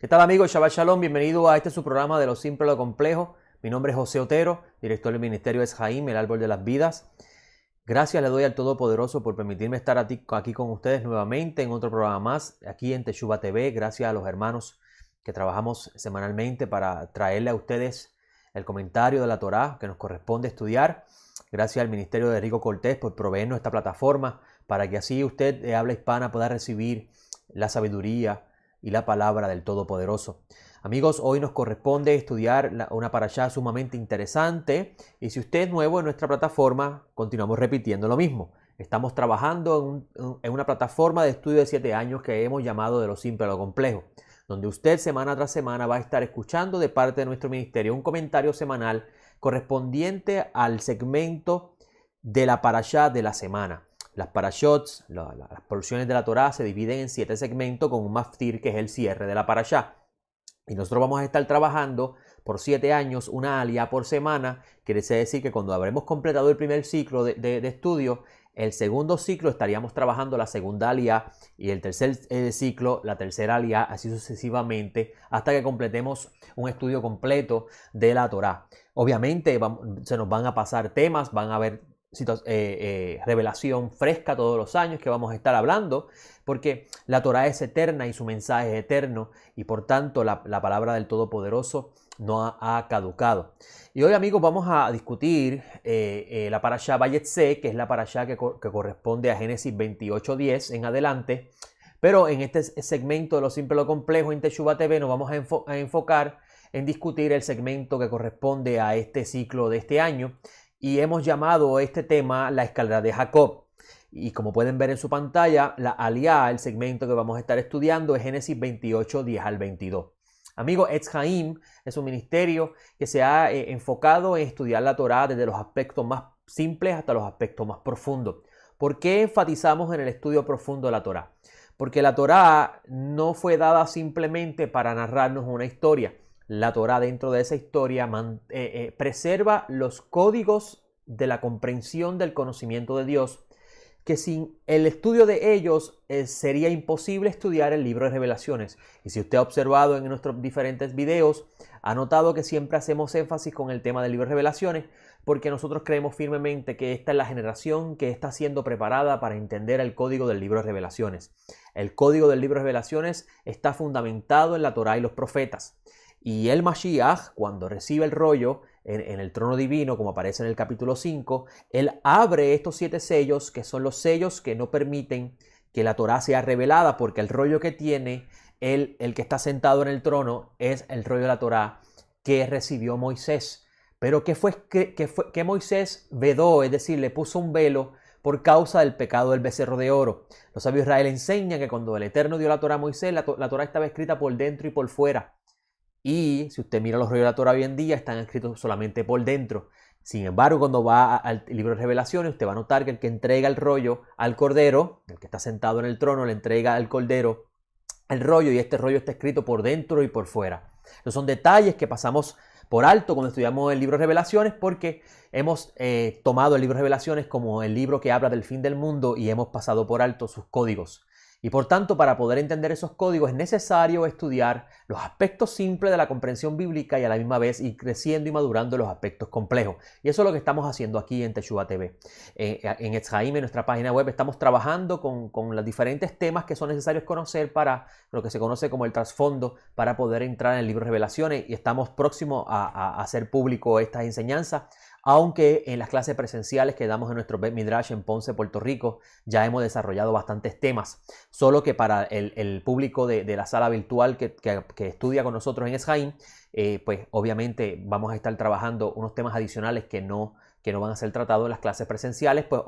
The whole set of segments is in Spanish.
¿Qué tal, amigos? Shabbat Shalom, bienvenido a este su programa de Lo Simple a Lo Complejo. Mi nombre es José Otero, director del Ministerio Es Jaim, el Árbol de las Vidas. Gracias le doy al Todopoderoso por permitirme estar aquí con ustedes nuevamente en otro programa más, aquí en Teshuva TV. Gracias a los hermanos que trabajamos semanalmente para traerle a ustedes el comentario de la Torá que nos corresponde estudiar. Gracias al Ministerio de Rico Cortés por proveernos esta plataforma para que así usted de habla hispana pueda recibir la sabiduría y la palabra del Todopoderoso. Amigos, hoy nos corresponde estudiar una parashá sumamente interesante, y si usted es nuevo en nuestra plataforma, continuamos repitiendo lo mismo. Estamos trabajando en una plataforma de estudio de 7 años que hemos llamado de Lo Simple a Lo Complejo, donde usted semana tras semana va a estar escuchando de parte de nuestro ministerio un comentario semanal correspondiente al segmento de la parashá de la semana. Las parashots, las porciones de la Torá se dividen en 7 segmentos con un maftir, que es el cierre de la parashá. Y nosotros vamos a estar trabajando por 7 años una aliyá por semana. Quiere decir que cuando habremos completado el primer ciclo de estudio, el segundo ciclo estaríamos trabajando la segunda aliyá, y el tercer ciclo, la tercera aliyá, así sucesivamente, hasta que completemos un estudio completo de la Torá. Obviamente se nos van a pasar temas, van a haber revelación fresca todos los años que vamos a estar hablando, porque la Torá es eterna y su mensaje es eterno, y por tanto la palabra del Todopoderoso no ha caducado. Y hoy, amigos, vamos a discutir la parashá Vayetze, que es la parashá que corresponde a Génesis 28:10 en adelante. Pero en este segmento de Lo Simple a Lo Complejo en Teshuva TV nos vamos a enfocar en discutir el segmento que corresponde a este ciclo de este año, y hemos llamado este tema la escalera de Jacob. Y como pueden ver en su pantalla, la aliyá, el segmento que vamos a estar estudiando, es Génesis 28:10 al 22. Amigos, Etz Jaim es un ministerio que se ha enfocado en estudiar la Torá desde los aspectos más simples hasta los aspectos más profundos. ¿Por qué enfatizamos en el estudio profundo de la Torá? Porque la Torá no fue dada simplemente para narrarnos una historia. La Torá, dentro de esa historia, preserva los códigos de la comprensión del conocimiento de Dios, que sin el estudio de ellos sería imposible estudiar el libro de Revelaciones. Y si usted ha observado en nuestros diferentes videos, ha notado que siempre hacemos énfasis con el tema del libro de Revelaciones, porque nosotros creemos firmemente que esta es la generación que está siendo preparada para entender el código del libro de Revelaciones. El código del libro de Revelaciones está fundamentado en la Torá y los profetas. Y el Mashiach, cuando recibe el rollo en el trono divino, como aparece en el capítulo 5, él abre estos 7 sellos, que son los sellos que no permiten que la Torá sea revelada, porque el rollo que tiene el que está sentado en el trono es el rollo de la Torá que recibió Moisés. Pero que Moisés vedó, es decir, le puso un velo por causa del pecado del becerro de oro. Los sabios de Israel enseñan que cuando el Eterno dio la Torá a Moisés, la Torá estaba escrita por dentro y por fuera. Y si usted mira los rollos de la Torá hoy en día, están escritos solamente por dentro. Sin embargo, cuando va al libro de Revelaciones, usted va a notar que el que entrega el rollo al Cordero, el que está sentado en el trono, le entrega al Cordero el rollo, y este rollo está escrito por dentro y por fuera. Esos son detalles que pasamos por alto cuando estudiamos el libro de Revelaciones, porque hemos tomado el libro de Revelaciones como el libro que habla del fin del mundo y hemos pasado por alto sus códigos. Y por tanto, para poder entender esos códigos es necesario estudiar los aspectos simples de la comprensión bíblica y a la misma vez ir creciendo y madurando los aspectos complejos. Y eso es lo que estamos haciendo aquí en Teshuva TV. En Etz Jaim, en nuestra página web, estamos trabajando con los diferentes temas que son necesarios conocer para lo que se conoce como el trasfondo, para poder entrar en el libro de Revelaciones, y estamos próximos a hacer público estas enseñanzas. Aunque en las clases presenciales que damos en nuestro Bet Midrash en Ponce, Puerto Rico, ya hemos desarrollado bastantes temas. Solo que para el público de la sala virtual que estudia con nosotros en Etz Jaim, pues obviamente vamos a estar trabajando unos temas adicionales que no van a ser tratados en las clases presenciales, pues,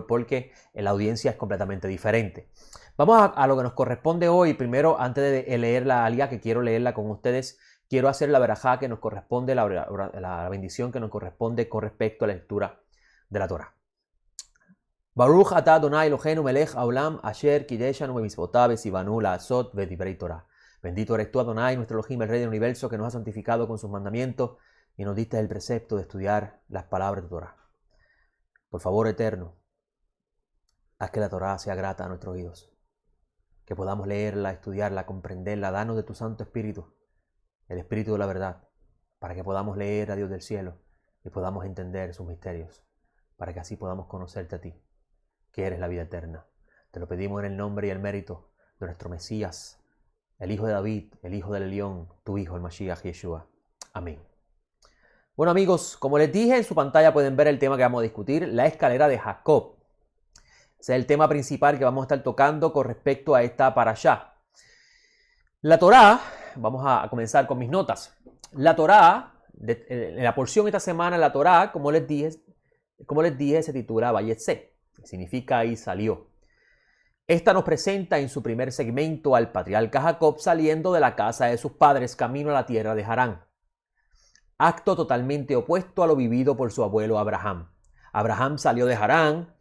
porque la audiencia es completamente diferente. Vamos a lo que nos corresponde hoy. Primero, antes de leer la aliyá, que quiero leerla con ustedes, quiero hacer la verajá que nos corresponde, la bendición que nos corresponde con respecto a la lectura de la Torá. Baruch atah Adonai Eloheinu melech haolam asher kideshanu bemitzvotav v'tzivanu la'asot v'divrei Torah. Bendito eres tú, Adonai, nuestro Elohim, el Rey del Universo, que nos ha santificado con sus mandamientos y nos diste el precepto de estudiar las palabras de Torah. Por favor, Eterno, haz que la Torá sea grata a nuestros oídos. que podamos leerla, estudiarla, comprenderla. Danos de tu Santo Espíritu, el Espíritu de la verdad, para que podamos leer a Dios del cielo y podamos entender sus misterios, para que así podamos conocerte a ti, que eres la vida eterna. Te lo pedimos en el nombre y el mérito de nuestro Mesías, el Hijo de David, el Hijo del León, tu Hijo, el Mashiach Yeshua. Amén. Bueno amigos, como les dije, en su pantalla pueden ver el tema que vamos a discutir, la escalera de Jacob. Ese es el tema principal que vamos a estar tocando con respecto a esta parashá. La Torá, vamos a comenzar con mis notas. La Torá, en la porción de esta semana, la Torá, como les dije, se titula Vayetze, que significa y salió. Esta nos presenta en su primer segmento al patriarca Jacob saliendo de la casa de sus padres camino a la tierra de Harán. Acto totalmente opuesto a lo vivido por su abuelo Abraham. Abraham salió de Harán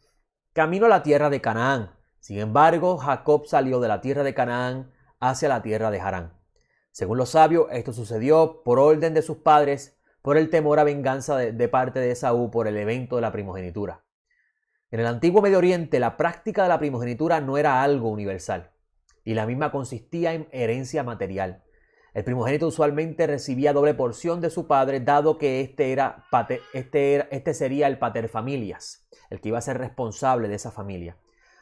camino a la tierra de Canaán. Sin embargo, Jacob salió de la tierra de Canaán hacia la tierra de Harán. Según los sabios, esto sucedió por orden de sus padres, por el temor a venganza de parte de Esaú por el evento de la primogenitura. En el antiguo Medio Oriente, la práctica de la primogenitura no era algo universal, y la misma consistía en herencia material. El primogénito usualmente recibía doble porción de su padre, dado que este sería el pater familias, el que iba a ser responsable de esa familia.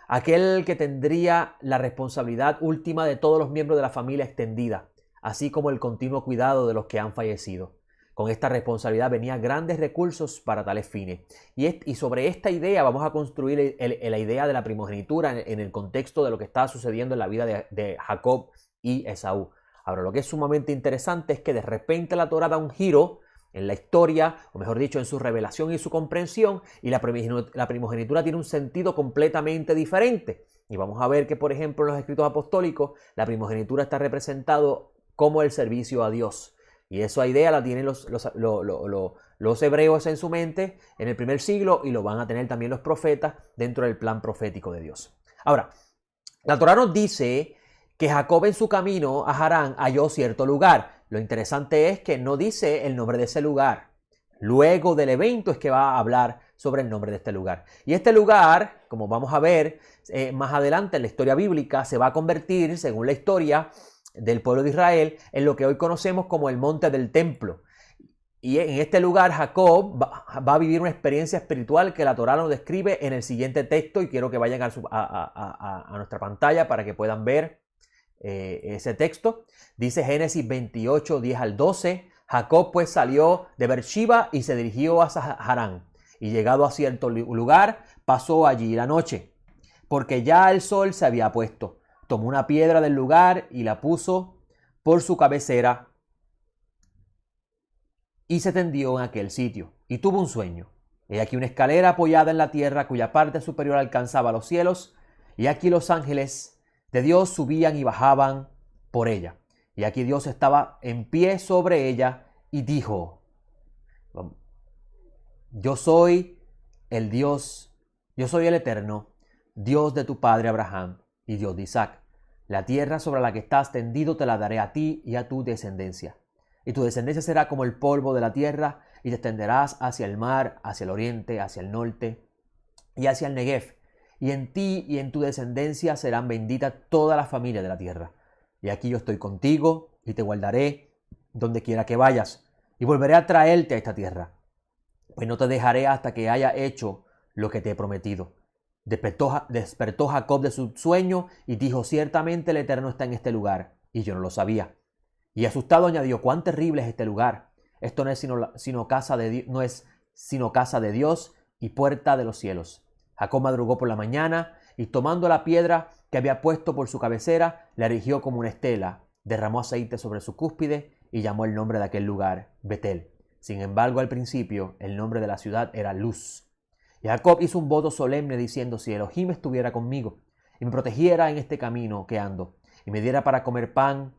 Aquel que tendría la responsabilidad última de todos los miembros de la familia extendida, así como el continuo cuidado de los que han fallecido. Con esta responsabilidad venían grandes recursos para tales fines. Y sobre esta idea vamos a construir la idea de la primogenitura en el contexto de lo que está sucediendo en la vida de Jacob y Esaú. Ahora, lo que es sumamente interesante es que de repente la Torá da un giro en la historia, o mejor dicho, en su revelación y su comprensión, y la primogenitura tiene un sentido completamente diferente. Y vamos a ver que, por ejemplo, en los escritos apostólicos, la primogenitura está representado como el servicio a Dios. Y esa idea la tienen los hebreos en su mente en el primer siglo y lo van a tener también los profetas dentro del plan profético de Dios. Ahora, la Torá nos dice que Jacob en su camino a Harán halló cierto lugar. Lo interesante es que no dice el nombre de ese lugar. Luego del evento es que va a hablar sobre el nombre de este lugar. Y este lugar, como vamos a ver más adelante en la historia bíblica, se va a convertir, según la historia del pueblo de Israel, en lo que hoy conocemos como el monte del templo. Y en este lugar Jacob va a vivir una experiencia espiritual que la Torá nos describe en el siguiente texto, y quiero que vayan a nuestra pantalla para que puedan ver ese texto. Dice Génesis 28, 10 al 12. Jacob pues salió de Beersheba y se dirigió hacia Harán, y llegado a cierto lugar pasó allí la noche, porque ya el sol se había puesto. Tomó una piedra del lugar y la puso por su cabecera y se tendió en aquel sitio, y tuvo un sueño. He aquí una escalera apoyada en la tierra cuya parte superior alcanzaba los cielos, y aquí los ángeles de Dios subían y bajaban por ella. Y aquí Dios estaba en pie sobre ella y dijo: yo soy el Dios, yo soy el Eterno, Dios de tu padre Abraham y Dios de Isaac. La tierra sobre la que estás tendido te la daré a ti y a tu descendencia. Y tu descendencia será como el polvo de la tierra, y te extenderás hacia el mar, hacia el oriente, hacia el norte y hacia el Negev. Y en ti y en tu descendencia serán benditas todas las familias de la tierra. Y aquí yo estoy contigo y te guardaré donde quiera que vayas, y volveré a traerte a esta tierra. Pues no te dejaré hasta que haya hecho lo que te he prometido. Despertó Jacob de su sueño y dijo: ciertamente el Eterno está en este lugar, y yo no lo sabía. Y asustado añadió: cuán terrible es este lugar. Esto no es sino casa de Dios y puerta de los cielos. Jacob madrugó por la mañana y, tomando la piedra que había puesto por su cabecera, la erigió como una estela, derramó aceite sobre su cúspide y llamó el nombre de aquel lugar Betel. Sin embargo, al principio el nombre de la ciudad era Luz. Y Jacob hizo un voto solemne diciendo: si Elohim estuviera conmigo y me protegiera en este camino que ando, y me diera para comer pan,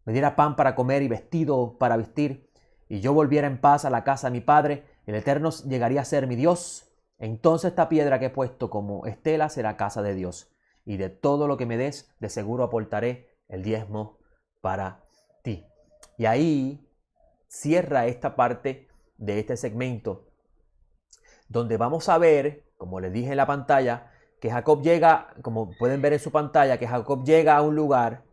me diera pan para comer y vestido para vestir, y yo volviera en paz a la casa de mi padre, el Eterno llegaría a ser mi Dios. Entonces esta piedra que he puesto como estela será casa de Dios, y de todo lo que me des, de seguro aportaré el diezmo para ti. Y ahí cierra esta parte de este segmento, donde vamos a ver, como les dije en la pantalla, que Jacob llega, como pueden ver en su pantalla, que Jacob llega a un lugar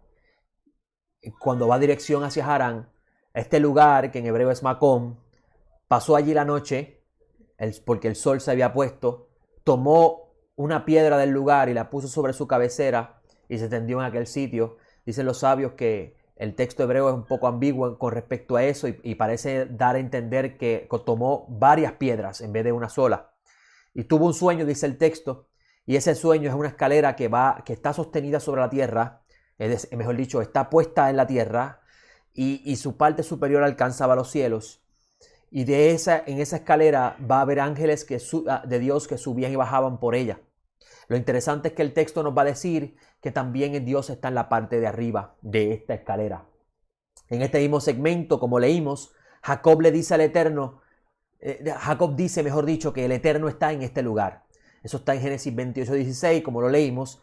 cuando va dirección hacia Harán. Este lugar, que en hebreo es Macom, pasó allí la noche, porque el sol se había puesto, tomó una piedra del lugar y la puso sobre su cabecera y se tendió en aquel sitio. Dicen los sabios que el texto hebreo es un poco ambiguo con respecto a eso y parece dar a entender que tomó varias piedras en vez de una sola. Y tuvo un sueño, dice el texto, y ese sueño es una escalera que está sostenida sobre la tierra, mejor dicho, está puesta en la tierra y su parte superior alcanzaba los cielos. Y en esa escalera va a haber ángeles de Dios que subían y bajaban por ella. Lo interesante es que el texto nos va a decir que también Dios está en la parte de arriba de esta escalera. En este mismo segmento, como leímos, Jacob le dice al Eterno, Jacob dice, mejor dicho, que el Eterno está en este lugar. Eso está en Génesis 28:16, como lo leímos.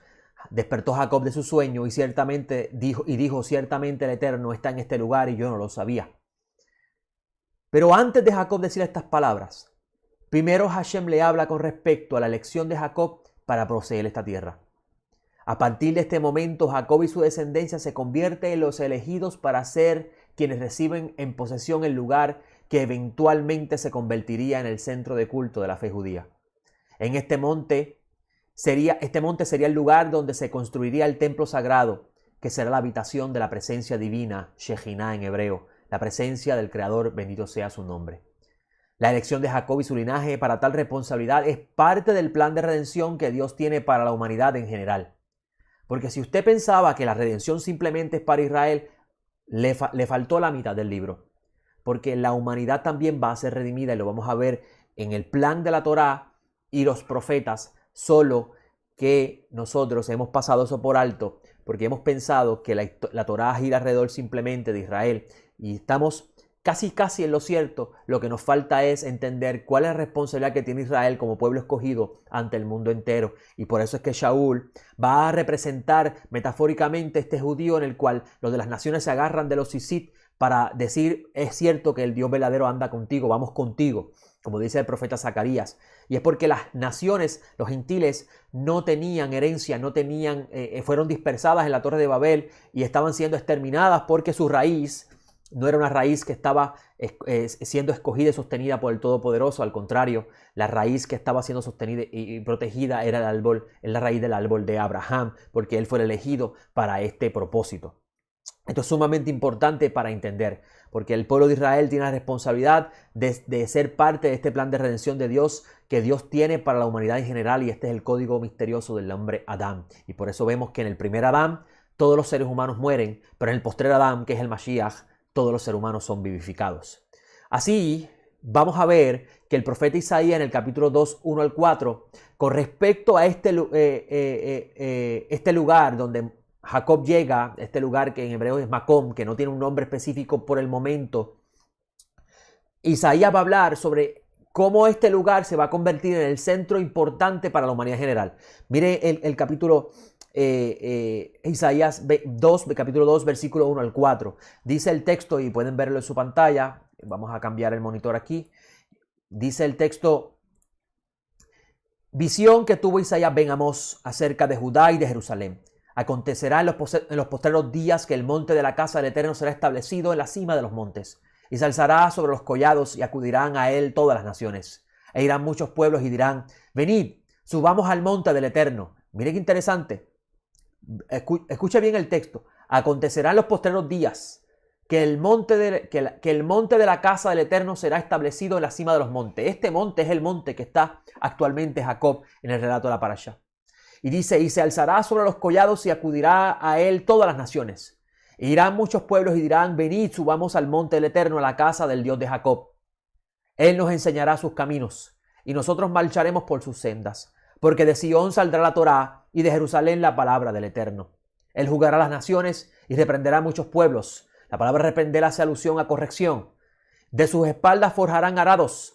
Despertó Jacob de su sueño y dijo, ciertamente el Eterno está en este lugar y yo no lo sabía. Pero antes de Jacob decir estas palabras, primero Hashem le habla con respecto a la elección de Jacob para poseer esta tierra. A partir de este momento, Jacob y su descendencia se convierten en los elegidos para ser quienes reciben en posesión el lugar que eventualmente se convertiría en el centro de culto de la fe judía. Este monte sería el lugar donde se construiría el templo sagrado, que será la habitación de la presencia divina, Shejinah en hebreo, la presencia del Creador, bendito sea su nombre. La elección de Jacob y su linaje para tal responsabilidad es parte del plan de redención que Dios tiene para la humanidad en general. Porque si usted pensaba que la redención simplemente es para Israel, le faltó la mitad del libro. Porque la humanidad también va a ser redimida y lo vamos a ver en el plan de la Torá y los profetas, solo que nosotros hemos pasado eso por alto porque hemos pensado que la Torá gira alrededor simplemente de Israel y estamos casi en lo cierto. Lo que nos falta es entender cuál es la responsabilidad que tiene Israel como pueblo escogido ante el mundo entero. Y por eso es que Shaul va a representar metafóricamente este judío en el cual los de las naciones se agarran de los sisit para decir, es cierto que el Dios verdadero anda contigo, vamos contigo, como dice el profeta Zacarías. Y es porque las naciones, los gentiles, no tenían herencia, fueron dispersadas en la Torre de Babel y estaban siendo exterminadas porque su raíz no era una raíz que estaba siendo escogida y sostenida por el Todopoderoso. Al contrario, la raíz que estaba siendo sostenida y protegida era la raíz del árbol de Abraham, porque él fue el elegido para este propósito. Esto es sumamente importante para entender, porque el pueblo de Israel tiene la responsabilidad de ser parte de este plan de redención de Dios que Dios tiene para la humanidad en general, y este es el código misterioso del hombre Adán. Y por eso vemos que en el primer Adán todos los seres humanos mueren, pero en el postrer Adán, que es el Mashiach, todos los seres humanos son vivificados. Así, vamos a ver que el profeta Isaías en el capítulo 2, 1 al 4, con respecto a este lugar donde Jacob llega, este lugar que en hebreo es Macom, que no tiene un nombre específico por el momento, Isaías va a hablar sobre cómo este lugar se va a convertir en el centro importante para la humanidad en general. Mire el capítulo Isaías 2, capítulo 2, versículo 1 al 4. Dice el texto, y pueden verlo en su pantalla, vamos a cambiar el monitor aquí. Dice el texto: visión que tuvo Isaías ben Amós acerca de Judá y de Jerusalén. Acontecerá en los postreros días que el monte de la casa del Eterno será establecido en la cima de los montes, y se alzará sobre los collados, y acudirán a él todas las naciones. E irán muchos pueblos y dirán: venid, subamos al monte del Eterno. Mire qué interesante. Escuche bien el texto. Acontecerá en los postreros días que el monte de la casa del Eterno será establecido en la cima de los montes. Este monte es el monte que está actualmente Jacob en el relato de la parashá. Y dice: y se alzará sobre los collados y acudirá a él todas las naciones. E irán muchos pueblos y dirán: venid, subamos al monte del Eterno, a la casa del Dios de Jacob. Él nos enseñará sus caminos y nosotros marcharemos por sus sendas. Porque de Sion saldrá la Torá y de Jerusalén la palabra del Eterno. Él juzgará las naciones y reprenderá a muchos pueblos. La palabra reprender hace alusión a corrección. De sus espaldas forjarán arados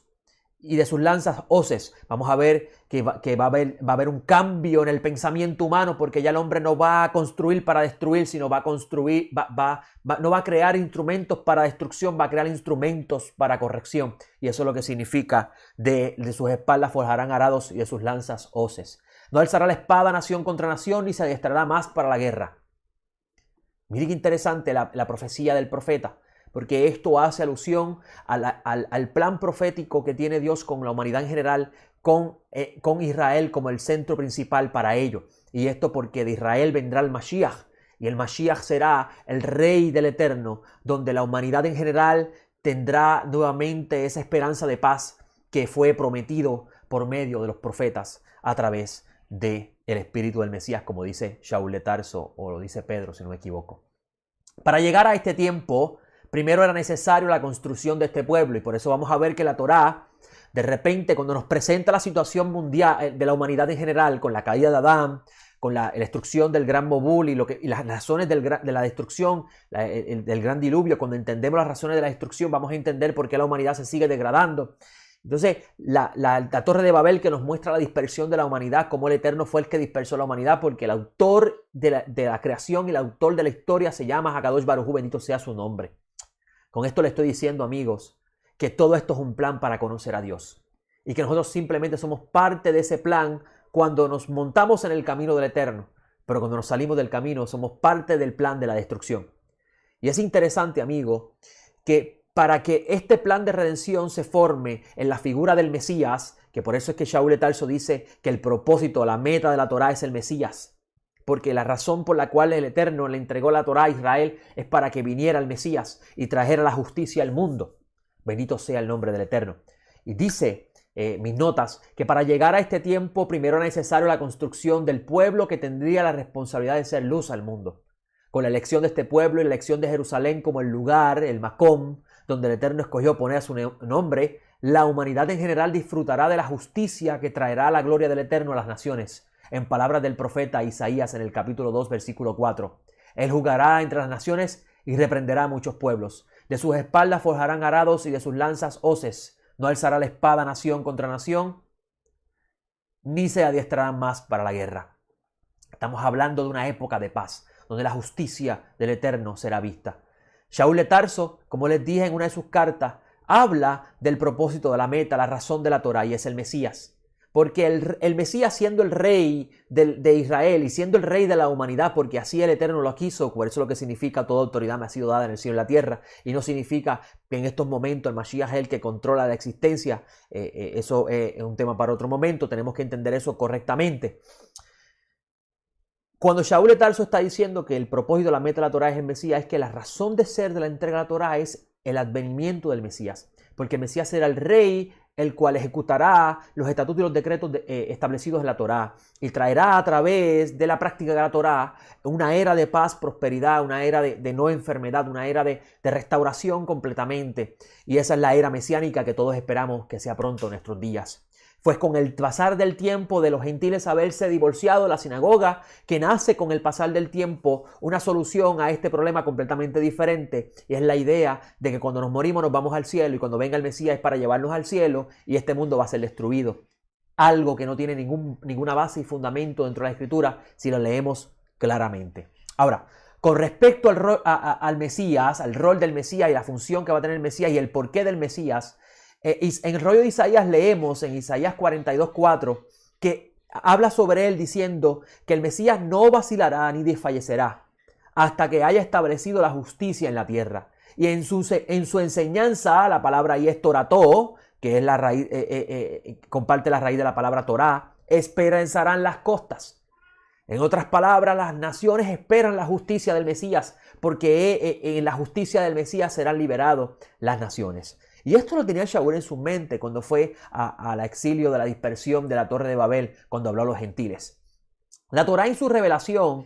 y de sus lanzas hoces. Vamos a ver que va a haber un cambio en el pensamiento humano, porque ya el hombre no va a construir para destruir, sino va a construir, no va a crear instrumentos para destrucción, va a crear instrumentos para corrección. Y eso es lo que significa de sus espaldas forjarán arados y de sus lanzas hoces. No alzará la espada nación contra nación, ni se adiestrará más para la guerra. Mire qué interesante la profecía del profeta, porque esto hace alusión al plan profético que tiene Dios con la humanidad en general, con Israel como el centro principal para ello. Y esto porque de Israel vendrá el Mashiach, y el Mashiach será el Rey del Eterno, donde la humanidad en general tendrá nuevamente esa esperanza de paz que fue prometido por medio de los profetas a través del Espíritu del Mesías, como dice Shaul de Tarso, o lo dice Pedro, si no me equivoco. Para llegar a este tiempo, primero era necesario la construcción de este pueblo, y por eso vamos a ver que la Torá, de repente, cuando nos presenta la situación mundial de la humanidad en general, con la caída de Adán, con la destrucción del gran Mobul y las razones de la destrucción, del gran diluvio, cuando entendemos las razones de la destrucción, vamos a entender por qué la humanidad se sigue degradando. Entonces, la Torre de Babel, que nos muestra la dispersión de la humanidad, cómo el Eterno fue el que dispersó la humanidad, porque el autor de la creación y el autor de la historia se llama Hakadosh Baruj Hu, bendito sea su nombre. Con esto le estoy diciendo, amigos, que todo esto es un plan para conocer a Dios, y que nosotros simplemente somos parte de ese plan cuando nos montamos en el camino del Eterno, pero cuando nos salimos del camino somos parte del plan de la destrucción. Y es interesante, amigo, que para que este plan de redención se forme en la figura del Mesías, que por eso es que Shaul de Tarso dice que el propósito, la meta de la Torá es el Mesías, porque la razón por la cual el Eterno le entregó la Torá a Israel es para que viniera el Mesías y trajera la justicia al mundo. Bendito sea el nombre del Eterno. Y dice mis notas que para llegar a este tiempo primero era necesario la construcción del pueblo que tendría la responsabilidad de ser luz al mundo. Con la elección de este pueblo y la elección de Jerusalén como el lugar, el Macom, donde el Eterno escogió poner a su nombre, la humanidad en general disfrutará de la justicia que traerá la gloria del Eterno a las naciones. En palabras del profeta Isaías en el capítulo 2, versículo 4. Él jugará entre las naciones y reprenderá a muchos pueblos. De sus espaldas forjarán arados y de sus lanzas hoces. No alzará la espada nación contra nación, ni se adiestrarán más para la guerra. Estamos hablando de una época de paz, donde la justicia del Eterno será vista. Shaul de Tarso, como les dije en una de sus cartas, habla del propósito de la meta, la razón de la Torá, y es el Mesías. Porque el Mesías, siendo el rey de Israel y siendo el rey de la humanidad, porque así el Eterno lo quiso, por eso lo que significa toda autoridad me ha sido dada en el cielo y la tierra, y no significa que en estos momentos el Mashiach es el que controla la existencia. Eso es un tema para otro momento, tenemos que entender eso correctamente. Cuando Shaul de Tarso está diciendo que el propósito de la meta de la Torá es el Mesías, es que la razón de ser de la entrega de la Torá es el advenimiento del Mesías, porque el Mesías será el rey, el cual ejecutará los estatutos y los decretos establecidos en la Torá y traerá a través de la práctica de la Torá una era de paz, prosperidad, una era de no enfermedad, una era de restauración completamente. Y esa es la era mesiánica que todos esperamos que sea pronto en nuestros días. Pues con el pasar del tiempo de los gentiles haberse divorciado de la sinagoga, que nace con el pasar del tiempo una solución a este problema completamente diferente, y es la idea de que cuando nos morimos nos vamos al cielo, y cuando venga el Mesías es para llevarnos al cielo y este mundo va a ser destruido. Algo que no tiene ninguna base y fundamento dentro de la Escritura si lo leemos claramente. Ahora, con respecto al Mesías, al rol del Mesías y la función que va a tener el Mesías y el porqué del Mesías, en el rollo de Isaías leemos en Isaías 42:4 que habla sobre él diciendo que el Mesías no vacilará ni desfallecerá hasta que haya establecido la justicia en la tierra. Y en su enseñanza, la palabra ahí es Torató, que es la raíz, comparte la raíz de la palabra Torá, esperanzarán las costas. En otras palabras, las naciones esperan la justicia del Mesías, porque en la justicia del Mesías serán liberados las naciones. Y esto lo tenía Shaul en su mente cuando fue al exilio de la dispersión de la Torre de Babel, cuando habló a los gentiles. La Torá en su revelación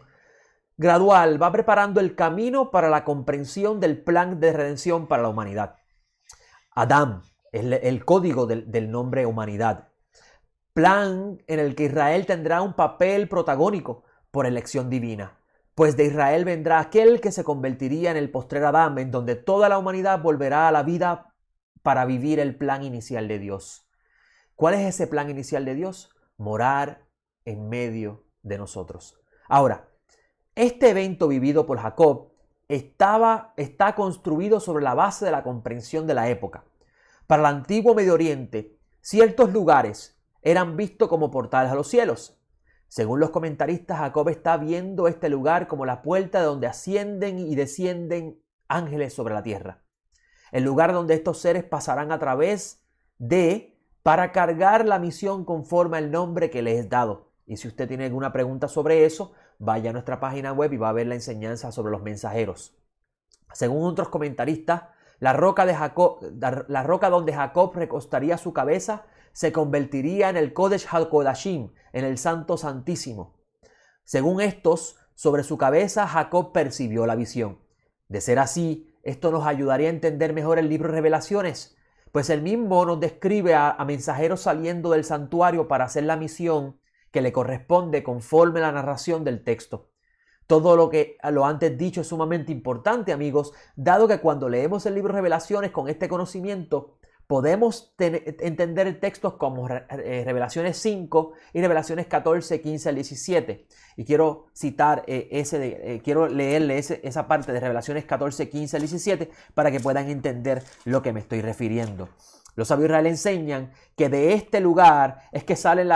gradual va preparando el camino para la comprensión del plan de redención para la humanidad. Adán es el código del nombre humanidad. Plan en el que Israel tendrá un papel protagónico por elección divina. Pues de Israel vendrá aquel que se convertiría en el postrer Adán, en donde toda la humanidad volverá a la vida para vivir el plan inicial de Dios. ¿Cuál es ese plan inicial de Dios? Morar en medio de nosotros. Ahora, este evento vivido por Jacob está construido sobre la base de la comprensión de la época. Para el antiguo Medio Oriente, ciertos lugares eran vistos como portales a los cielos. Según los comentaristas, Jacob está viendo este lugar como la puerta de donde ascienden y descienden ángeles sobre la tierra. El lugar donde estos seres pasarán a través de para cargar la misión conforme al nombre que les es dado. Y si usted tiene alguna pregunta sobre eso, vaya a nuestra página web y va a ver la enseñanza sobre los mensajeros. Según otros comentaristas, la roca donde Jacob recostaría su cabeza se convertiría en el Kodesh HaKodashim, en el Santo Santísimo. Según estos, sobre su cabeza Jacob percibió la visión. De ser así, esto nos ayudaría a entender mejor el libro de Revelaciones, pues el mismo nos describe a mensajeros saliendo del santuario para hacer la misión que le corresponde conforme a la narración del texto. Todo lo antes dicho es sumamente importante, amigos, dado que cuando leemos el libro de Revelaciones con este conocimiento, podemos entender textos como Revelaciones 5 y Revelaciones 14, 15 al 17. Y quiero citar quiero leerle esa parte de Revelaciones 14, 15 al 17 para que puedan entender lo que me estoy refiriendo. Los sabios Israel enseñan que de este lugar es que salen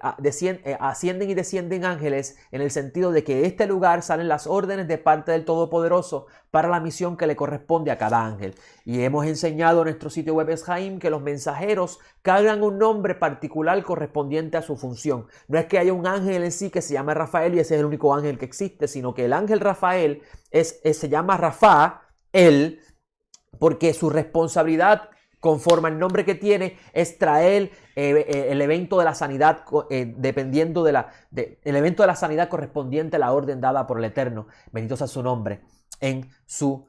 ascienden y descienden ángeles, en el sentido de que de este lugar salen las órdenes de parte del Todopoderoso para la misión que le corresponde a cada ángel. Y hemos enseñado en nuestro sitio web Eshaim que los mensajeros cargan un nombre particular correspondiente a su función. No es que haya un ángel en sí que se llama Rafael y ese es el único ángel que existe, sino que el ángel Rafael se llama Rafael porque su responsabilidad, conforme al nombre que tiene, es traer el evento de la sanidad, dependiendo el evento de la sanidad correspondiente a la orden dada por el Eterno. Bendito sea su nombre en su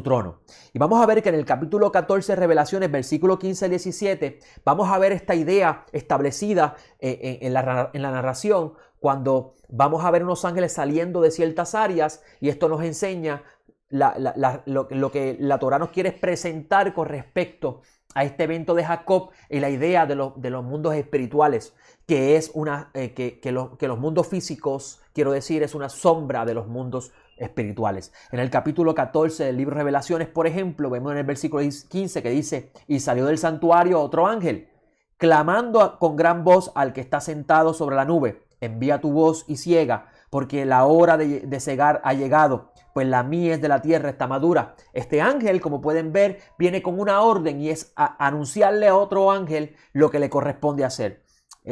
trono. Y vamos a ver que en el capítulo 14 de Revelaciones, versículo 15 al 17, vamos a ver esta idea establecida en la narración, cuando vamos a ver unos ángeles saliendo de ciertas áreas, y esto nos enseña lo que la Torá nos quiere presentar con respecto a este evento de Jacob y la idea de los mundos espirituales, que es que los mundos físicos, quiero decir, es una sombra de los mundos espirituales. En el capítulo 14 del libro de Revelaciones, por ejemplo, vemos en el versículo 15 que dice: y salió del santuario otro ángel, clamando con gran voz al que está sentado sobre la nube: envía tu voz y ciega, porque la hora de cegar ha llegado, pues la mies de la tierra está madura. Este ángel, como pueden ver, viene con una orden, y es anunciarle a otro ángel lo que le corresponde hacer.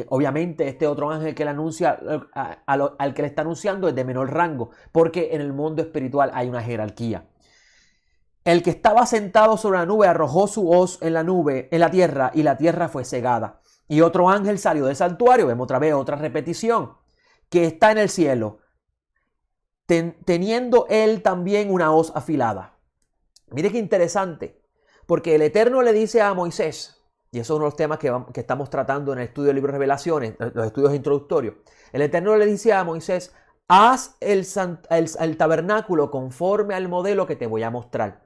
Obviamente este otro ángel que le anuncia al que le está anunciando es de menor rango, porque en el mundo espiritual hay una jerarquía. El que estaba sentado sobre la nube arrojó su hoz en la tierra, y la tierra fue cegada. Y otro ángel salió del santuario, vemos otra vez otra repetición, que está en el cielo, teniendo él también una hoz afilada. Mire qué interesante, porque el Eterno le dice a Moisés, y eso es uno de los temas que estamos tratando en el estudio del libro de Revelaciones, los estudios introductorios. El Eterno le dice a Moisés: haz el tabernáculo conforme al modelo que te voy a mostrar.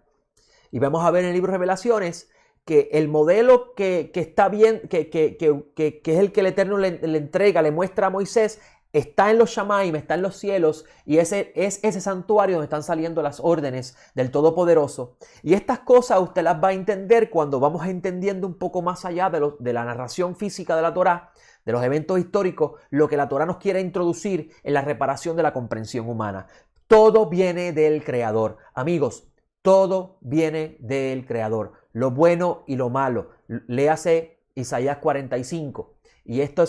Y vamos a ver en el libro de Revelaciones que el modelo que está bien, que es el que el Eterno le entrega, le muestra a Moisés, está en los Shamaim, está en los cielos, y ese es ese santuario donde están saliendo las órdenes del Todopoderoso. Y estas cosas usted las va a entender cuando vamos entendiendo un poco más allá de la narración física de la Torá, de los eventos históricos, lo que la Torá nos quiere introducir en la reparación de la comprensión humana. Todo viene del Creador. Amigos, todo viene del Creador. Lo bueno y lo malo. Léase Isaías 45. Y esto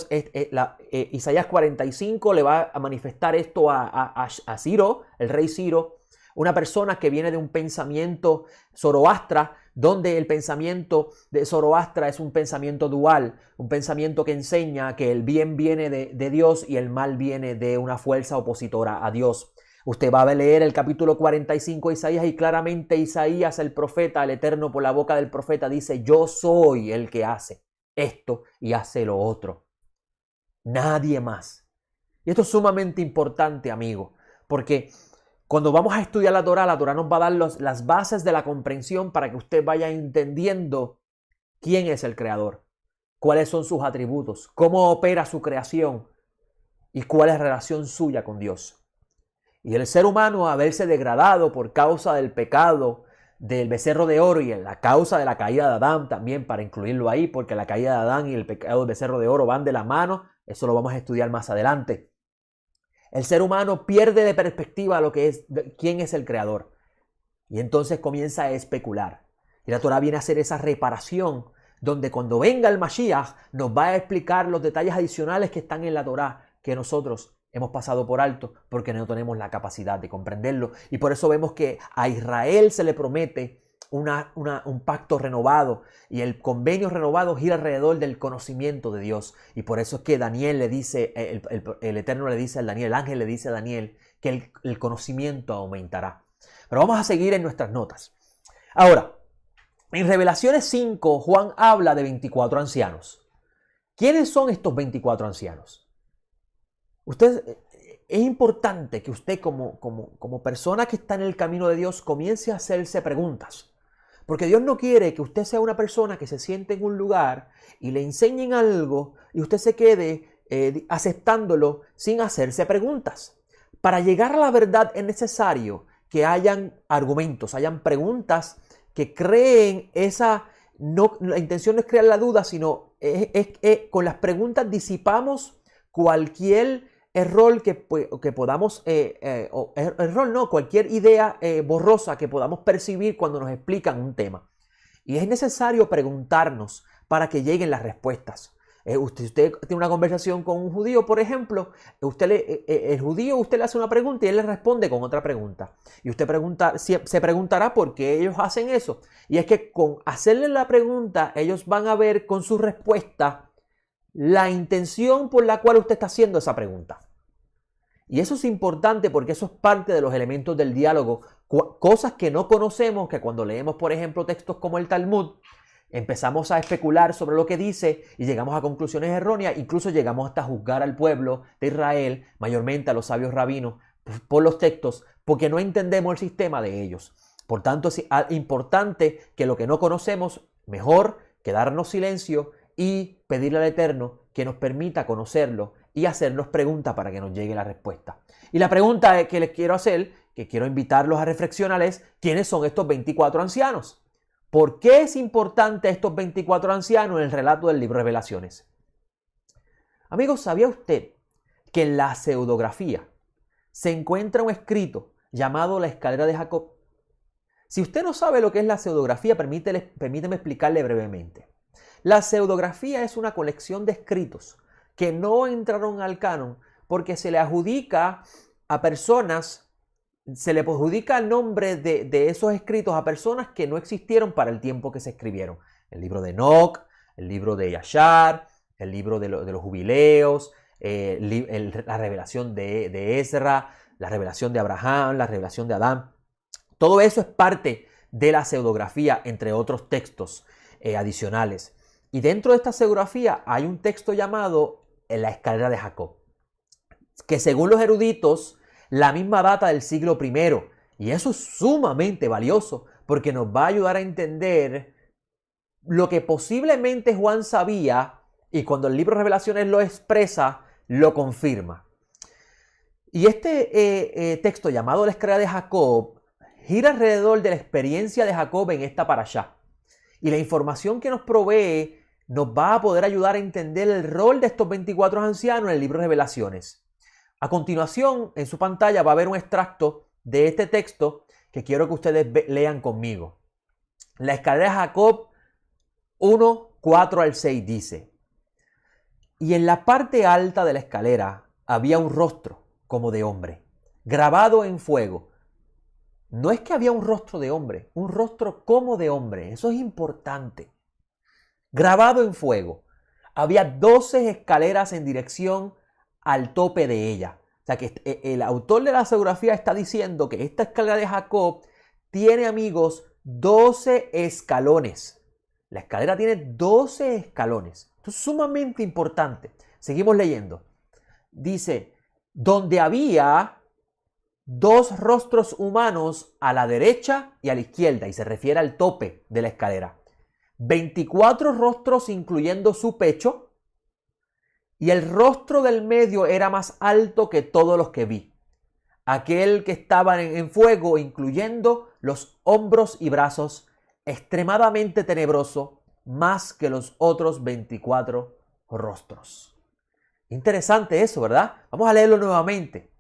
Isaías 45 le va a manifestar esto a Ciro, el rey Ciro, una persona que viene de un pensamiento zoroastra, donde el pensamiento de Zoroastra es un pensamiento dual, un pensamiento que enseña que el bien viene de Dios y el mal viene de una fuerza opositora a Dios. Usted va a leer el capítulo 45 de Isaías, y claramente Isaías, el profeta, el Eterno por la boca del profeta dice: yo soy el que hace esto y hace lo otro. Nadie más. Y esto es sumamente importante, amigo, porque cuando vamos a estudiar la Torá nos va a dar las bases de la comprensión para que usted vaya entendiendo quién es el Creador, cuáles son sus atributos, cómo opera su creación y cuál es la relación suya con Dios. Y el ser humano, haberse degradado por causa del pecado del becerro de oro y la causa de la caída de Adán también, para incluirlo ahí, porque la caída de Adán y el pecado del becerro de oro van de la mano. Eso lo vamos a estudiar más adelante. El ser humano pierde de perspectiva lo que es, quién es el creador. Y entonces comienza a especular. Y la Torah viene a hacer esa reparación, donde cuando venga el Mashiach nos va a explicar los detalles adicionales que están en la Torah, que nosotros hemos pasado por alto porque no tenemos la capacidad de comprenderlo. Y por eso vemos que a Israel se le promete un pacto renovado, y el convenio renovado gira alrededor del conocimiento de Dios. Y por eso es que Daniel le dice, el Eterno le dice a Daniel, el ángel le dice a Daniel que el conocimiento aumentará. Pero vamos a seguir en nuestras notas. Ahora, en Revelaciones 5, Juan habla de 24 ancianos. ¿Quiénes son estos 24 ancianos? Es importante que usted como persona que está en el camino de Dios comience a hacerse preguntas. Porque Dios no quiere que usted sea una persona que se siente en un lugar y le enseñen algo y usted se quede aceptándolo sin hacerse preguntas. Para llegar a la verdad es necesario que hayan argumentos, hayan preguntas que creen la intención no es crear la duda, sino con las preguntas disipamos cualquier error que podamos, cualquier idea borrosa que podamos percibir cuando nos explican un tema. Y es necesario preguntarnos para que lleguen las respuestas. Usted tiene una conversación con un judío, por ejemplo, el judío le hace una pregunta y él le responde con otra pregunta. Y usted se preguntará por qué ellos hacen eso. Y es que con hacerle la pregunta, ellos van a ver con su respuesta la intención por la cual usted está haciendo esa pregunta. Y eso es importante porque eso es parte de los elementos del diálogo. Cosas que no conocemos, que cuando leemos, por ejemplo, textos como el Talmud, empezamos a especular sobre lo que dice y llegamos a conclusiones erróneas. Incluso llegamos hasta juzgar al pueblo de Israel, mayormente a los sabios rabinos, por los textos, porque no entendemos el sistema de ellos. Por tanto, es importante que lo que no conocemos, mejor quedarnos silencio y pedirle al Eterno que nos permita conocerlo y hacernos preguntas para que nos llegue la respuesta. Y la pregunta que les quiero hacer, que quiero invitarlos a reflexionar, es: ¿quiénes son estos 24 ancianos? ¿Por qué es importante estos 24 ancianos en el relato del libro de Revelaciones? Amigos, ¿sabía usted que en la pseudografía se encuentra un escrito llamado la escalera de Jacob? Si usted no sabe lo que es la pseudografía, permíteme explicarle brevemente. La pseudografía es una colección de escritos que no entraron al canon porque se le adjudica a personas, se le adjudica el nombre de esos escritos a personas que no existieron para el tiempo que se escribieron. El libro de Enoc, el libro de Yashar, el libro de los jubileos, la revelación de Ezra, la revelación de Abraham, la revelación de Adán. Todo eso es parte de la pseudografía, entre otros textos adicionales. Y dentro de esta pseudografía hay un texto llamado la escalera de Jacob, que según los eruditos, la misma data del siglo I. Y eso es sumamente valioso porque nos va a ayudar a entender lo que posiblemente Juan sabía, y cuando el libro de Revelaciones lo expresa, lo confirma. Y este texto llamado la escalera de Jacob gira alrededor de la experiencia de Jacob en esta parashá. Y la información que nos provee nos va a poder ayudar a entender el rol de estos 24 ancianos en el libro de Revelaciones. A continuación, en su pantalla va a haber un extracto de este texto que quiero que ustedes lean conmigo. La escalera de Jacob 1, 4 al 6 dice: y en la parte alta de la escalera había un rostro como de hombre, grabado en fuego. No es que había un rostro de hombre, un rostro como de hombre. Eso es importante. Grabado en fuego. Había 12 escaleras en dirección al tope de ella. O sea que el autor de la pseudografía está diciendo que esta escalera de Jacob tiene, amigos, 12 escalones. La escalera tiene 12 escalones. Esto es sumamente importante. Seguimos leyendo. Dice: donde había 2 rostros humanos a la derecha y a la izquierda, y se refiere al tope de la escalera. 24 rostros incluyendo su pecho, y el rostro del medio era más alto que todos los que vi. aquel que estaba en fuego, incluyendo los hombros y brazos, extremadamente tenebroso, más que los otros 24 rostros. Interesante eso, ¿verdad? Vamos a leerlo nuevamente.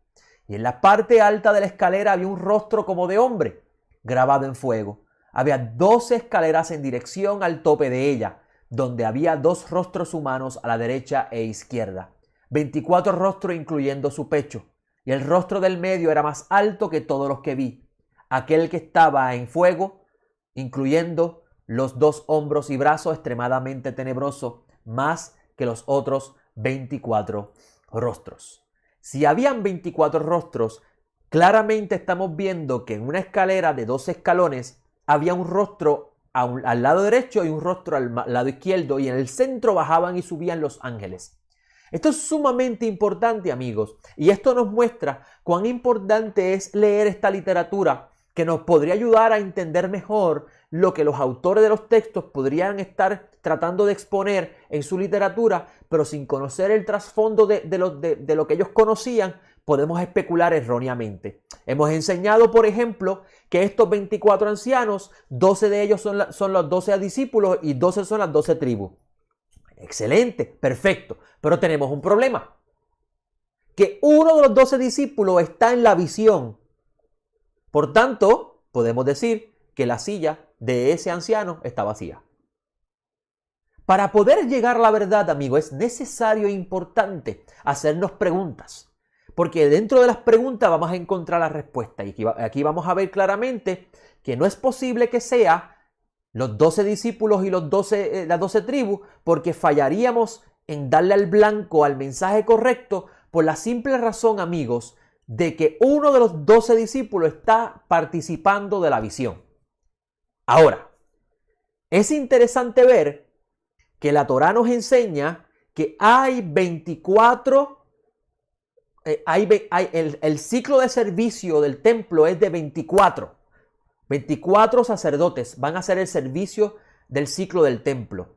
Y en la parte alta de la escalera había un rostro como de hombre, grabado en fuego. Había 12 escaleras en dirección al tope de ella, donde había 2 rostros humanos a la derecha e izquierda, 24 rostros incluyendo su pecho, y el rostro del medio era más alto que todos los que vi. Aquel que estaba en fuego, incluyendo los 2 hombros y brazos, extremadamente tenebroso, más que los otros 24 rostros. Si habían 24 rostros, claramente estamos viendo que en una escalera de 12 escalones había un rostro al lado derecho y un rostro al lado izquierdo, y en el centro bajaban y subían los ángeles. Esto es sumamente importante, amigos, y esto nos muestra cuán importante es leer esta literatura, que nos podría ayudar a entender mejor lo que los autores de los textos podrían estar tratando de exponer en su literatura, pero sin conocer el trasfondo de lo que ellos conocían, podemos especular erróneamente. Hemos enseñado, por ejemplo, que estos 24 ancianos, 12 de ellos son los 12 discípulos y 12 son las 12 tribus. Excelente, perfecto, pero tenemos un problema. Que uno de los 12 discípulos está en la visión. Por tanto, podemos decir que la silla de ese anciano está vacía. Para poder llegar a la verdad, amigo, es necesario e importante hacernos preguntas. Porque dentro de las preguntas vamos a encontrar la respuesta. Y aquí vamos a ver claramente que no es posible que sea los 12 discípulos y las 12 tribus, porque fallaríamos en darle al blanco al mensaje correcto por la simple razón, amigos, de que uno de los 12 discípulos está participando de la visión. Ahora, es interesante ver que la Torá nos enseña que hay 24, el ciclo de servicio del templo es de 24 sacerdotes van a hacer el servicio del ciclo del templo.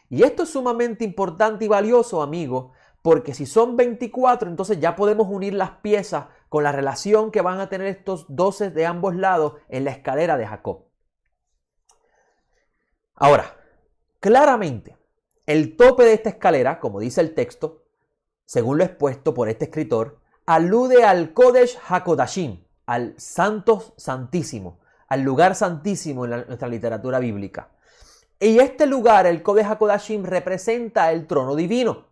Y esto es sumamente importante y valioso, amigo, porque si son 24, entonces ya podemos unir las piezas con la relación que van a tener estos 12 de ambos lados en la escalera de Jacob. Ahora, claramente, el tope de esta escalera, como dice el texto, según lo expuesto por este escritor, alude al Kodesh HaKodashim, al Santo Santísimo, al lugar santísimo en nuestra literatura bíblica. Y este lugar, el Kodesh HaKodashim, representa el trono divino.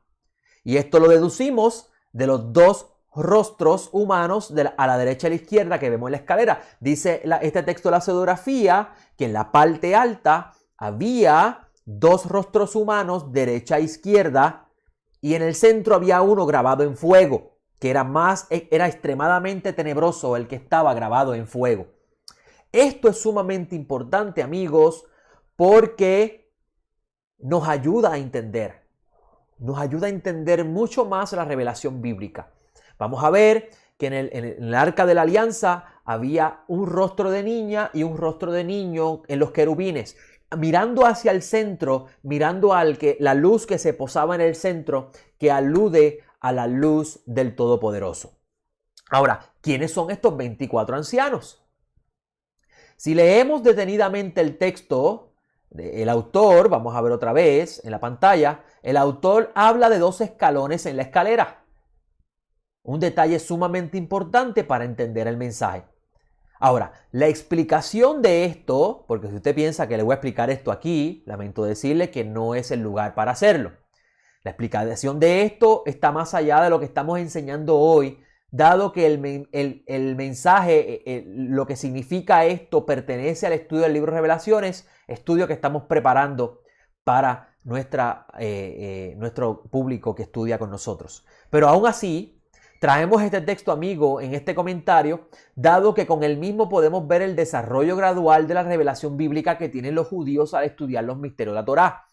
Y esto lo deducimos de los 2 rostros humanos a la derecha y a la izquierda que vemos en la escalera. Dice este texto de la pseudografía que en la parte alta había 2 rostros humanos, derecha e izquierda, y en el centro había uno grabado en fuego, que era extremadamente tenebroso, el que estaba grabado en fuego. Esto es sumamente importante, amigos, porque nos ayuda a entender mucho más la revelación bíblica. Vamos a ver que en el arca de la alianza había un rostro de niña y un rostro de niño en los querubines, mirando hacia el centro, mirando la luz que se posaba en el centro, que alude a la luz del Todopoderoso. Ahora, ¿quiénes son estos 24 ancianos? Si leemos detenidamente el texto, el autor, vamos a ver otra vez en la pantalla, el autor habla de 2 escalones en la escalera. Un detalle sumamente importante para entender el mensaje. Ahora, la explicación de esto, porque si usted piensa que le voy a explicar esto aquí, lamento decirle que no es el lugar para hacerlo. La explicación de esto está más allá de lo que estamos enseñando hoy, dado que el mensaje, lo que significa esto, pertenece al estudio del libro de Revelaciones, estudio que estamos preparando para nuestro público que estudia con nosotros. Pero aún así, traemos este texto, amigo, en este comentario, dado que con el mismo podemos ver el desarrollo gradual de la revelación bíblica que tienen los judíos al estudiar los misterios de la Torá.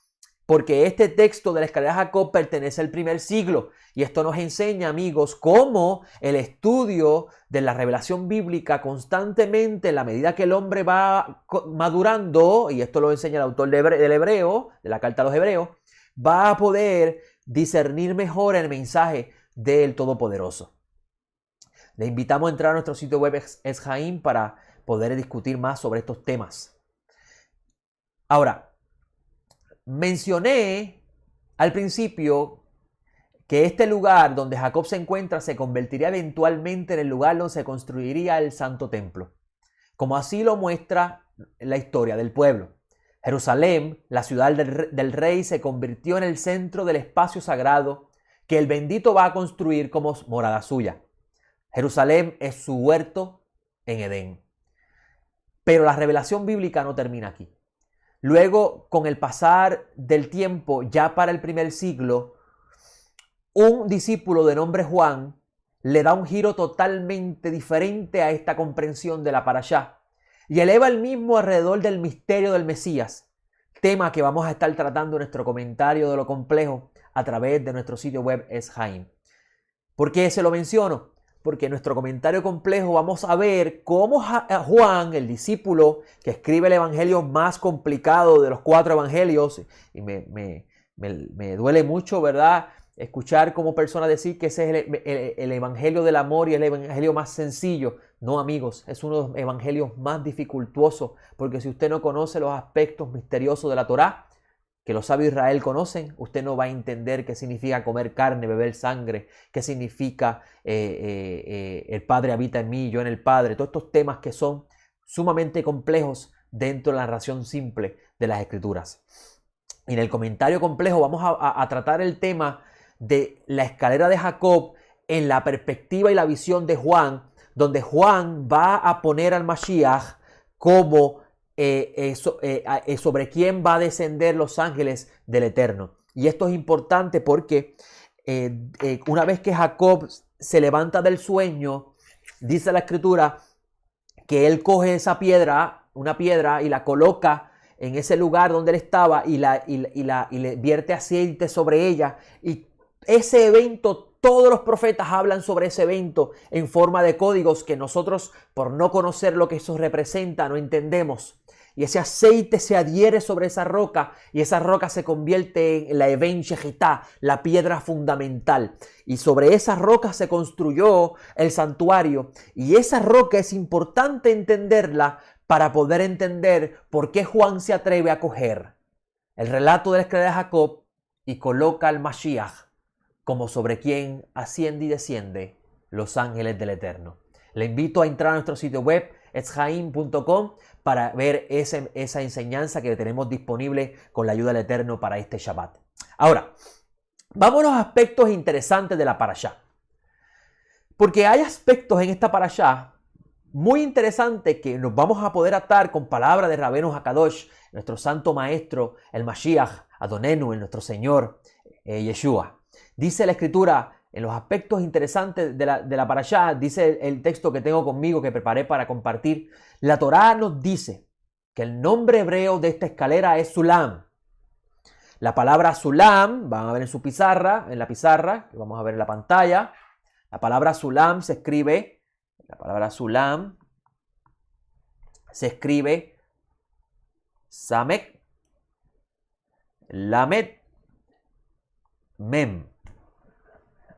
Porque este texto de la escalera de Jacob pertenece al primer siglo. Y esto nos enseña, amigos, cómo el estudio de la revelación bíblica constantemente, en la medida que el hombre va madurando, y esto lo enseña el autor del Hebreo, de la carta a los Hebreos, va a poder discernir mejor el mensaje del Todopoderoso. Le invitamos a entrar a nuestro sitio web Eshaim para poder discutir más sobre estos temas. Ahora, mencioné al principio que este lugar donde Jacob se encuentra se convertiría eventualmente en el lugar donde se construiría el Santo Templo, como así lo muestra la historia del pueblo. Jerusalén, la ciudad del rey, se convirtió en el centro del espacio sagrado que el bendito va a construir como morada suya. Jerusalén es su huerto en Edén. Pero la revelación bíblica no termina aquí. Luego, con el pasar del tiempo, ya para el primer siglo, un discípulo de nombre Juan le da un giro totalmente diferente a esta comprensión de la parashá y eleva el mismo alrededor del misterio del Mesías, tema que vamos a estar tratando en nuestro comentario de lo complejo a través de nuestro sitio web Eshaim. ¿Por qué se lo menciono? Porque en nuestro comentario complejo vamos a ver cómo Juan, el discípulo que escribe el evangelio más complicado de los 4 evangelios, y me duele mucho, ¿verdad?, escuchar como personas decir que ese es el evangelio del amor y el evangelio más sencillo. No, amigos, es uno de los evangelios más dificultuosos, porque si usted no conoce los aspectos misteriosos de la Torá, que los sabios de Israel conocen, usted no va a entender qué significa comer carne, beber sangre, qué significa el Padre habita en mí, yo en el Padre, todos estos temas que son sumamente complejos dentro de la narración simple de las Escrituras. Y en el comentario complejo vamos a tratar el tema de la escalera de Jacob en la perspectiva y la visión de Juan, donde Juan va a poner al Mashiach como sobre quién va a descender los ángeles del Eterno. Y esto es importante porque una vez que Jacob se levanta del sueño, dice la Escritura que él coge esa piedra, una piedra, y la coloca en ese lugar donde él estaba y le vierte aceite sobre ella. Y ese evento, todos los profetas hablan sobre ese evento en forma de códigos que nosotros, por no conocer lo que eso representa, no entendemos. Y ese aceite se adhiere sobre esa roca y esa roca se convierte en la Eben Shejitá, la piedra fundamental. Y sobre esa roca se construyó el santuario. Y esa roca es importante entenderla para poder entender por qué Juan se atreve a coger el relato de la escalera de Jacob y coloca al Mashiach como sobre quien asciende y desciende los ángeles del Eterno. Le invito a entrar a nuestro sitio web, eshaim.com, para ver esa enseñanza que tenemos disponible con la ayuda del Eterno para este Shabbat. Ahora, vamos a los aspectos interesantes de la parashá. Porque hay aspectos en esta parashá muy interesantes que nos vamos a poder atar con palabras de Rabbeinu Hakadosh, nuestro santo maestro, el Mashiach, Adonenu, nuestro Señor, Yeshua. Dice la Escritura, en los aspectos interesantes de la parashá, dice el texto que tengo conmigo, que preparé para compartir, la Torá nos dice que el nombre hebreo de esta escalera es Sulam. La palabra Sulam, van a ver en la pizarra, que vamos a ver en la pantalla, la palabra Sulam se escribe, Samek, Lamed, Mem.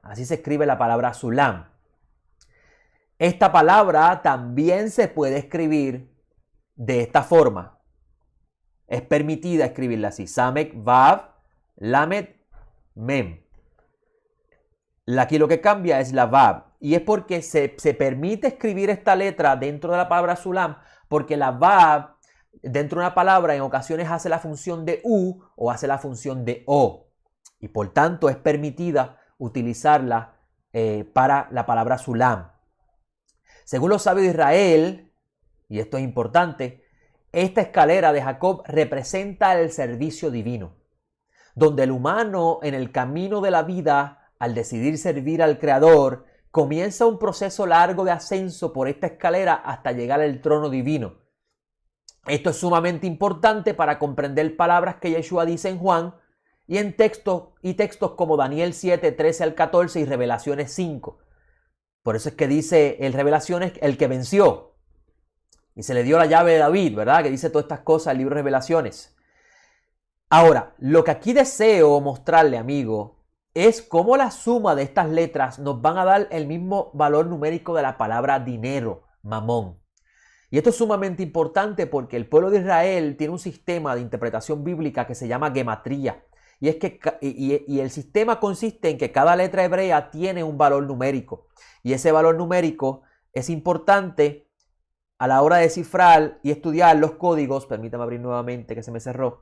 Así se escribe la palabra Sulam. Esta palabra también se puede escribir de esta forma. Es permitida escribirla así. Samek, Vav, Lamed, Mem. Aquí lo que cambia es la Vav. Y es porque se permite escribir esta letra dentro de la palabra Sulam, porque la Vav dentro de una palabra en ocasiones hace la función de U o hace la función de O. Y por tanto es permitida utilizarla para la palabra Sulam. Según los sabios de Israel, y esto es importante, esta escalera de Jacob representa el servicio divino, donde el humano en el camino de la vida, al decidir servir al Creador, comienza un proceso largo de ascenso por esta escalera hasta llegar al trono divino. Esto es sumamente importante para comprender palabras que Yeshua dice en Juan y en textos como Daniel 7, 13 al 14 y Revelaciones 5. Por eso es que dice en Revelaciones el que venció y se le dio la llave de David, ¿verdad? Que dice todas estas cosas el libro de Revelaciones. Ahora, lo que aquí deseo mostrarle, amigo, es cómo la suma de estas letras nos van a dar el mismo valor numérico de la palabra dinero, mamón. Y esto es sumamente importante porque el pueblo de Israel tiene un sistema de interpretación bíblica que se llama gematría. Y es que el sistema consiste en que cada letra hebrea tiene un valor numérico. Y ese valor numérico es importante a la hora de descifrar y estudiar los códigos. Permítame abrir nuevamente que se me cerró.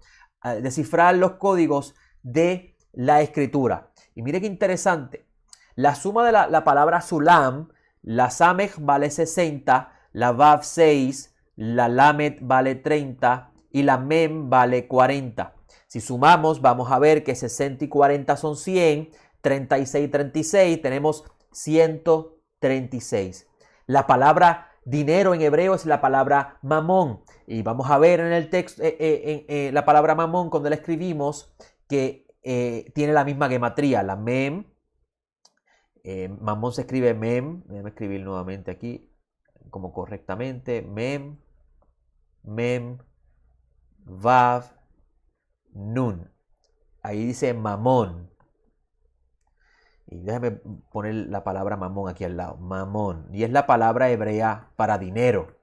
Descifrar los códigos de la escritura. Y mire qué interesante. La suma de la palabra Sulam, la Samech vale 60, la Vav 6, la Lamed vale 30 y la Mem vale 40. Si sumamos, vamos a ver que 60 y 40 son 100, 36 y 36, tenemos 136. La palabra dinero en hebreo es la palabra mamón. Y vamos a ver en el texto, la palabra mamón, cuando la escribimos, que tiene la misma gematría, la Mem. Mamón se escribe Mem. Déjame escribir nuevamente aquí como correctamente. Mem, Vav, Nun. Ahí dice mamón. Y déjame poner la palabra mamón aquí al lado. Mamón. Y es la palabra hebrea para dinero.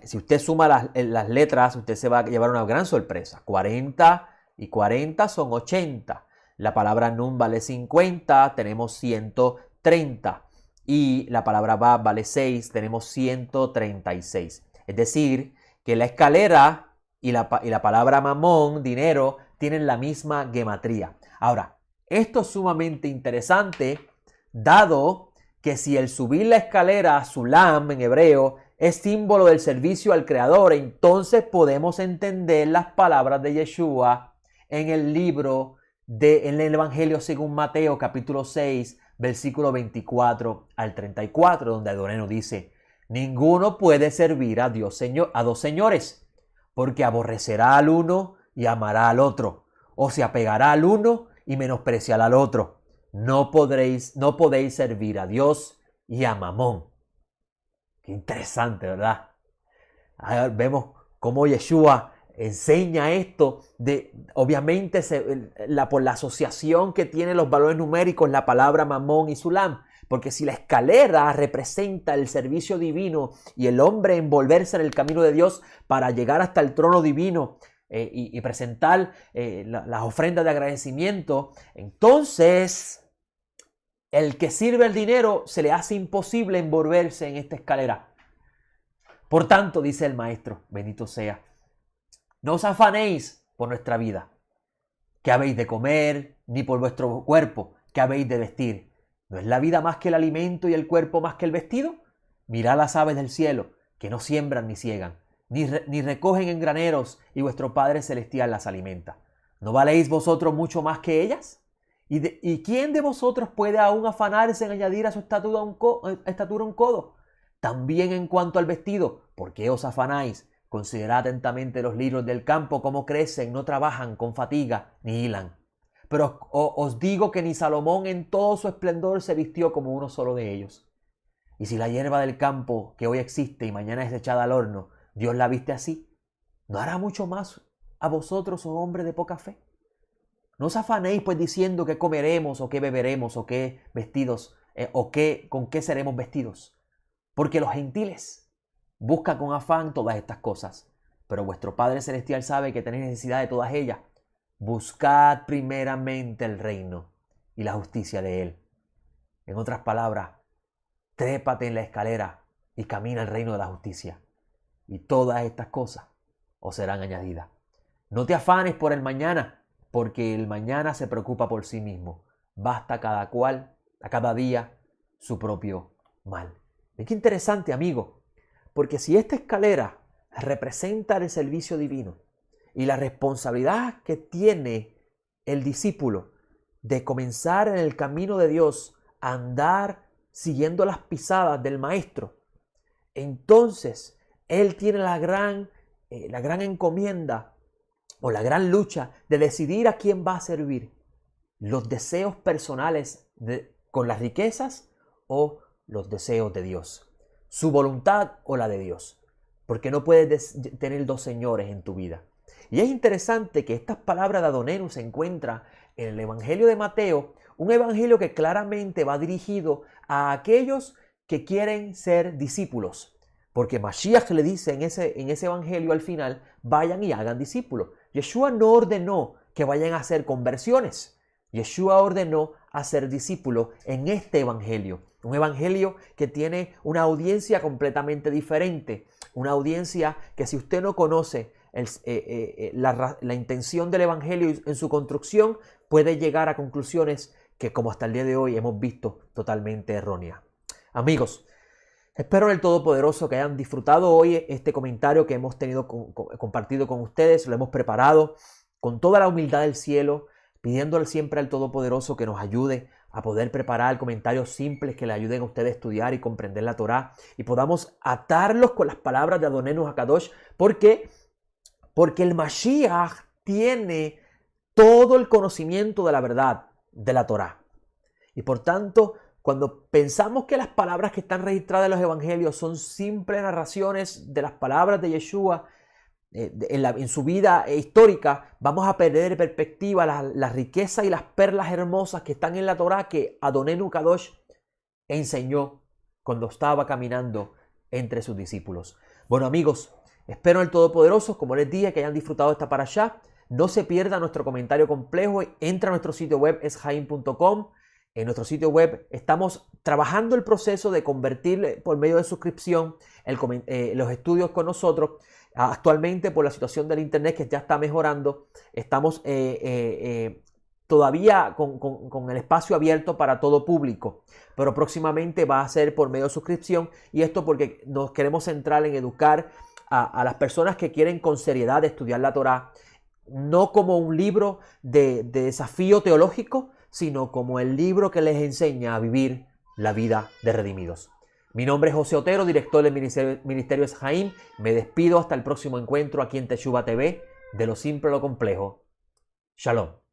Si usted suma las letras, usted se va a llevar una gran sorpresa. 40 y 40 son 80. La palabra Nun vale 50, tenemos 130. Y la palabra Vav vale 6, tenemos 136. Es decir, que la escalera y la palabra mamón, dinero, tienen la misma gematría. Ahora, esto es sumamente interesante, dado que si el subir la escalera, Sulam en hebreo, es símbolo del servicio al Creador, entonces podemos entender las palabras de Yeshua en el libro en el Evangelio según Mateo, capítulo 6, versículo 24 al 34, donde Adonai nos dice: ninguno puede servir a dos señores, porque aborrecerá al uno y amará al otro, o se apegará al uno y menospreciará al otro. No podéis servir a Dios y a Mamón. Qué interesante, ¿verdad? Ahora vemos cómo Yeshua enseña esto. Obviamente, por la asociación que tienen los valores numéricos, la palabra Mamón y Sulam. Porque si la escalera representa el servicio divino y el hombre envolverse en el camino de Dios para llegar hasta el trono divino y presentar las ofrendas de agradecimiento, entonces el que sirve el dinero se le hace imposible envolverse en esta escalera. Por tanto, dice el maestro, bendito sea, no os afanéis por nuestra vida, qué habéis de comer, ni por vuestro cuerpo, qué habéis de vestir. ¿No es la vida más que el alimento y el cuerpo más que el vestido? Mirad las aves del cielo, que no siembran ni ciegan, ni recogen en graneros, y vuestro Padre Celestial las alimenta. ¿No valéis vosotros mucho más que ellas? ¿Y quién de vosotros puede aún afanarse en añadir a su estatura un codo? También en cuanto al vestido, ¿por qué os afanáis? Considerad atentamente los lirios del campo, cómo crecen, no trabajan con fatiga, ni hilan. Pero os digo que ni Salomón en todo su esplendor se vistió como uno solo de ellos. Y si la hierba del campo que hoy existe y mañana es echada al horno, Dios la viste así, ¿no hará mucho más a vosotros, oh hombre de poca fe? No os afanéis pues diciendo qué comeremos o qué beberemos o qué vestidos con qué seremos vestidos. Porque los gentiles buscan con afán todas estas cosas. Pero vuestro Padre Celestial sabe que tenéis necesidad de todas ellas. Buscad primeramente el reino y la justicia de Él. En otras palabras, trépate en la escalera y camina al reino de la justicia. Y todas estas cosas os serán añadidas. No te afanes por el mañana, porque el mañana se preocupa por sí mismo. Basta a cada día, su propio mal. Es que interesante, amigo, porque si esta escalera representa el servicio divino y la responsabilidad que tiene el discípulo de comenzar en el camino de Dios, a andar siguiendo las pisadas del Maestro, entonces él tiene la gran encomienda o la gran lucha de decidir a quién va a servir. Los deseos personales con las riquezas o los deseos de Dios. Su voluntad o la de Dios. Porque no puedes tener dos señores en tu vida. Y es interesante que estas palabras de Adonenu se encuentran en el Evangelio de Mateo, un evangelio que claramente va dirigido a aquellos que quieren ser discípulos. Porque Mashiach le dice en ese evangelio al final, vayan y hagan discípulos. Yeshua no ordenó que vayan a hacer conversiones. Yeshua ordenó hacer discípulos en este evangelio. Un evangelio que tiene una audiencia completamente diferente. Una audiencia que si usted no conoce la intención del evangelio en su construcción, puede llegar a conclusiones que, como hasta el día de hoy hemos visto, totalmente erróneas. Amigos, espero en el Todopoderoso que hayan disfrutado hoy este comentario que hemos tenido compartido con ustedes. Lo hemos preparado con toda la humildad del cielo, pidiéndole siempre al Todopoderoso que nos ayude a poder preparar comentarios simples que le ayuden a ustedes a estudiar y comprender la Torá y podamos atarlos con las palabras de Adonenu Hakadosh. Porque el Mashiach tiene todo el conocimiento de la verdad de la Torá. Y por tanto, cuando pensamos que las palabras que están registradas en los evangelios son simples narraciones de las palabras de Yeshua en su vida histórica, vamos a perder de perspectiva la riqueza y las perlas hermosas que están en la Torá que Adonenu Kadosh enseñó cuando estaba caminando entre sus discípulos. Bueno, amigos, espero en el Todopoderoso, como les dije, que hayan disfrutado esta parashá. No se pierda nuestro comentario complejo. Entra a nuestro sitio web, eshaim.com. En nuestro sitio web estamos trabajando el proceso de convertir por medio de suscripción los estudios con nosotros. Actualmente, por la situación del internet que ya está mejorando, estamos todavía con el espacio abierto para todo público, pero próximamente va a ser por medio de suscripción, y esto porque nos queremos centrar en educar a las personas que quieren con seriedad estudiar la Torá, no como un libro de desafío teológico, sino como el libro que les enseña a vivir la vida de redimidos. Mi nombre es José Otero, director del Ministerio Eshaim. Me despido hasta el próximo encuentro aquí en Teshuva TV, de lo simple a lo complejo. Shalom.